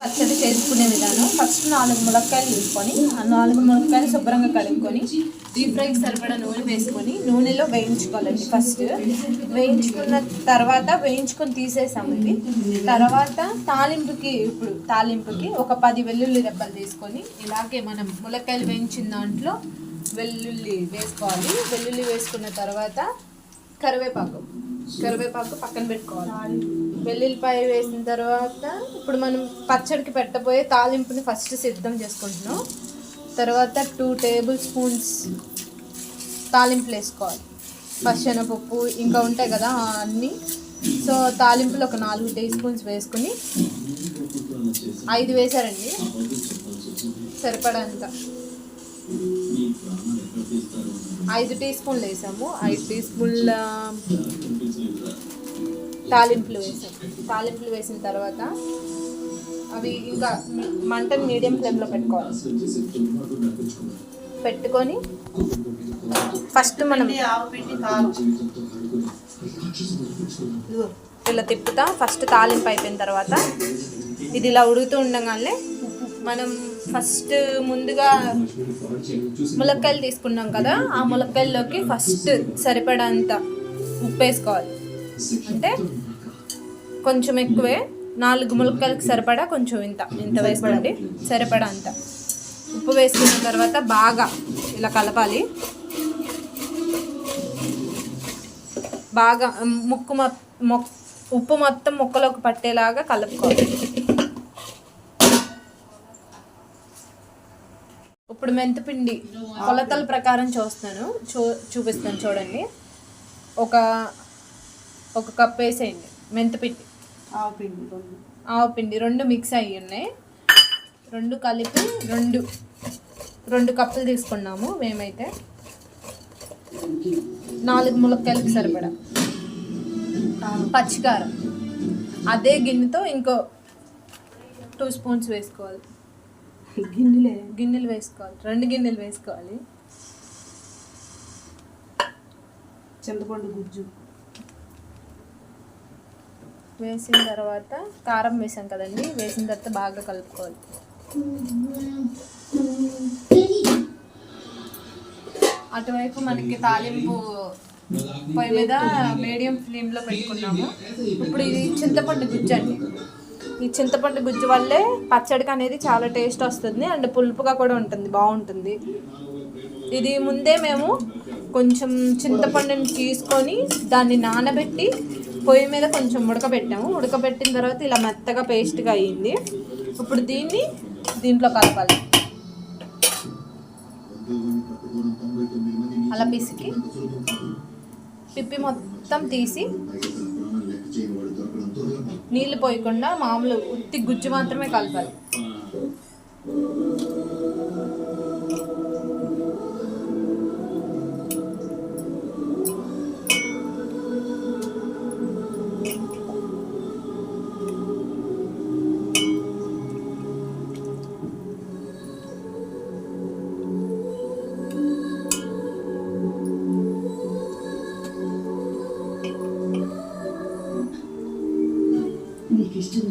పచ్చడి చేసుకునే విధానం. ఫస్ట్ 4 ములక్కాయలు తీసుకొని ఆ 4 ములక్కాయలు శుభ్రంగా కడుక్కొని డీప్ ఫ్రైకి సరిపడా నూనె వేసుకొని నూనెలో వేయించుకోవాలండి. ఫస్ట్ వేయించుకున్న తర్వాత వేయించుకొని తీసేసాము ఇవి. తర్వాత తాలింపుకి ఒక 10 వెల్లుల్లి రెబ్బలు తీసుకొని ఇలాగే మనం ములక్కాయలు వేయించిన దాంట్లో వెల్లుల్లి వేసుకోవాలి. వెల్లుల్లి వేసుకున్న తర్వాత కరివేపాకు పక్కన పెట్టుకోవాలి. వెల్లుల్లిపాయ వేసిన తర్వాత ఇప్పుడు మనం పచ్చడికి పెట్టబోయే తాలింపుని ఫస్ట్ సిద్ధం చేసుకుంటున్నాం. తర్వాత 2 టేబుల్ స్పూన్స్ తాలింపులు వేసుకోవాలి. పచ్చెనపప్పు ఇంకా ఉంటాయి కదా అన్నీ. సో తాలింపులు ఒక 4 టీ స్పూన్స్ వేసుకుని 5 వేసారండి సరిపడంత. 5 టీ స్పూన్లు వేసాము. 5 టీ స్పూన్ల తాలింపులు వేసిన తర్వాత అవి ఇంకా మంటను మీడియం ఫ్లేమ్లో పెట్టుకొని ఫస్ట్ మనం ఇలా తిప్పుతా. ఫస్ట్ తాలింపు అయిపోయిన తర్వాత ఇది ఇలా ఉడుకుతూ ఉండగానే మనం ఫస్ట్ ముందుగా ములక్కాయలు తీసుకున్నాం కదా, ఆ ములక్కాయల్లోకి ఫస్ట్ సరిపడంత ఉప్పు వేసుకోవాలి. అంటే కొంచెం ఎక్కువే, 4 ములక్కాయలకు సరిపడా కొంచెం ఇంత వేసుకోండి. సరిపడా అంత ఉప్పు వేసుకున్న తర్వాత బాగా ఇలా కలపాలి. బాగా ఉప్పు మొత్తం ముక్కలోకి పట్టేలాగా కలుపుకోవాలి. ఇప్పుడు మెంతిపిండి కొలతల ప్రకారం చూపిస్తాను చూడండి. ఒక కప్ వేసేయండి మెంతిపిండి. ఆవపిండి 2 మిక్స్ అయ్యి ఉన్నాయి. 2 కలిపి 2 కప్పులు తీసుకున్నాము మేమైతే. 4 ములక్కాయలకు సరిపడా పచ్చికారం అదే గిన్నెతో ఇంకో 2 స్పూన్స్ వేసుకోవాలి. గిన్నెలు వేసుకోవాలి. 2 గిన్నెలు వేసుకోవాలి. చింతపండు గుజ్జు వేసిన తర్వాత కారం వేసాం కదండి, వేసిన తర్వాత బాగా కలుపుకోవాలి. అటువైపు మనకి తాలింపు పొయ్యి మీద మీడియం ఫ్లేమ్లో పెట్టుకున్నాము. ఇప్పుడు ఇది చింతపండు గుజ్జు అండి. ఈ చింతపండు గుజ్జు వల్లే పచ్చడికి అనేది చాలా టేస్ట్ వస్తుంది అండ్ పులుపుగా కూడా ఉంటుంది, బాగుంటుంది. ఇది ముందే మేము కొంచెం చింతపండుని తీసుకొని దాన్ని నానబెట్టి పొయ్యి మీద కొంచెం ఉడకబెట్టిన తర్వాత ఇలా మెత్తగా పేస్ట్గా అయ్యింది. ఇప్పుడు దీంట్లో కలపాలి. అలా పిప్పి మొత్తం తీసి నీళ్ళు పోయకుండా మామూలు ఉత్తి గుజ్జు మాత్రమే కలపాలి.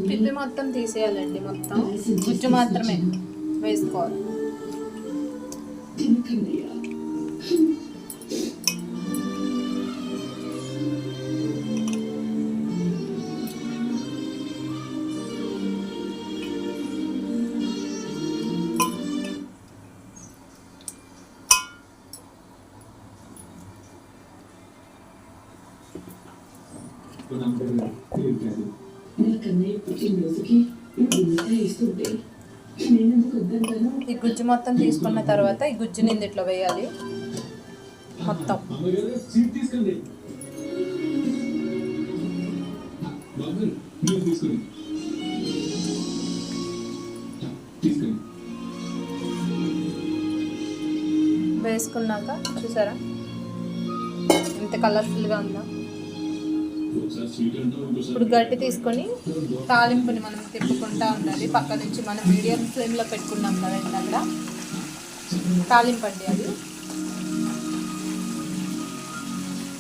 పిప్పి మొత్తం తీసేయాలండి. మొత్తం గుజ్జు మాత్రమే వేసుకోవాలి. ఈ గుజ్జు మొత్తం తీసుకున్న తర్వాత ఈ గుజ్జుని ఇందులో వేయాలి మొత్తం. వేసుకున్నాక చూసారా ఎంత కలర్ఫుల్గా ఉందో. ఇప్పుడు గట్టి తీసుకొని తాలింపుని మనం తిప్పుకుంటా ఉండాలి. పక్క నుంచి మనం మీడియం ఫ్లేమ్లో పెట్టుకున్నాం కదా ఇందాక తాలింపు అండి అది.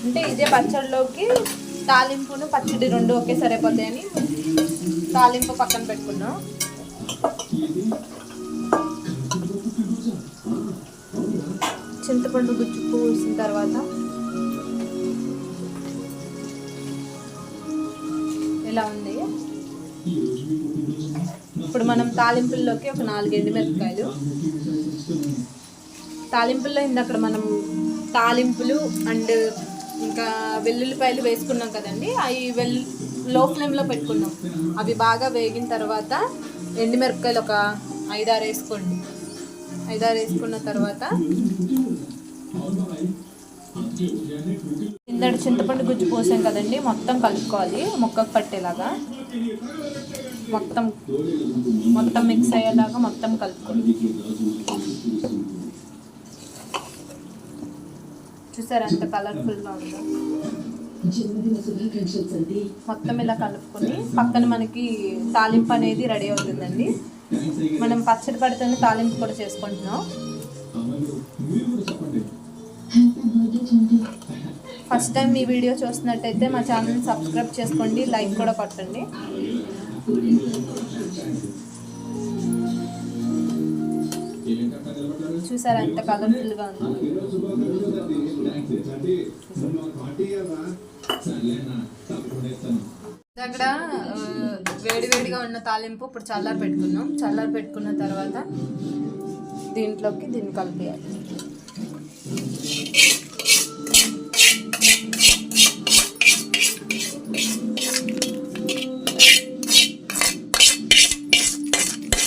అంటే ఇదే పచ్చడిలోకి తాలింపును పచ్చడి 2 ఒకే సరిపోతాయని తాలింపు పక్కన పెట్టుకున్నాం. చింతపండు గుజ్జు పూసిన తర్వాత ఇలా ఉంది. ఇప్పుడు మనం తాలింపుల్లోకి ఒక 4 ఎండుమిరపకాయలు, తాలింపుల్లో ఇందక్కడ మనం తాలింపులు అండ్ ఇంకా వెల్లుల్లిపాయలు వేసుకున్నాం కదండి, అవి లో ఫ్లేమ్లో పెట్టుకున్నాం. అవి బాగా వేగిన తర్వాత ఎండుమిరపకాయలు ఒక 5-6 వేసుకోండి. 5-6 వేసుకున్న తర్వాత ఇందడి చింతపండు గుజ్జు పోసాం కదండి, మొత్తం కలుపుకోవాలి ముక్కకు పట్టేలాగా. మొత్తం మిక్స్ అయ్యేలాగా మొత్తం కలుపుకోండి. చూసారా ఎంత కలర్ఫుల్గా ఉందో. మొత్తం ఇలా కలుపుకొని పక్కన మనకి తాలింపు అనేది రెడీ అవుతుందండి. మనం పచ్చడి పడితేనే తాలింపు కూడా చేసుకుంటున్నాం. ఫస్ట్ టైం ఈ వీడియో చూస్తున్నట్టయితే మా ఛానల్ని సబ్స్క్రైబ్ చేసుకోండి, లైక్ కూడా కొట్టండి. చూసారా ఎంత కలర్ఫుల్గా ఉందో. అక్కడ వేడివేడిగా ఉన్న తాలింపు ఇప్పుడు చల్లారి పెట్టుకున్నాం. చల్లారి పెట్టుకున్న తర్వాత దీంట్లోకి దీన్ని కలిపేయాలి.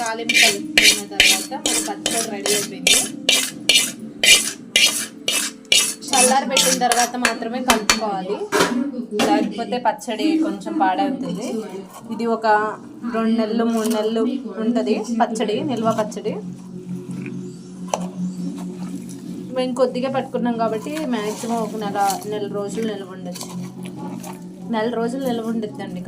తాలింపు కలుపుకున్న తర్వాత మన పచ్చడి రెడీ అయిపోయింది. చల్లారి పెట్టిన తర్వాత మాత్రమే కలుపుకోవాలి, లేకపోతే పచ్చడి కొంచెం పాడవుతుంది. ఇది ఒక 2 నెలలు 3 నెలలు ఉంటుంది పచ్చడి, నిల్వ పచ్చడి. మేము కొద్దిగా పట్టుకున్నాం కాబట్టి మ్యాక్సిమం ఒక నెల రోజులు నిల్వ ఉండొచ్చు. 1 నెల రోజులు నిల్వ ఉండొద్దండి.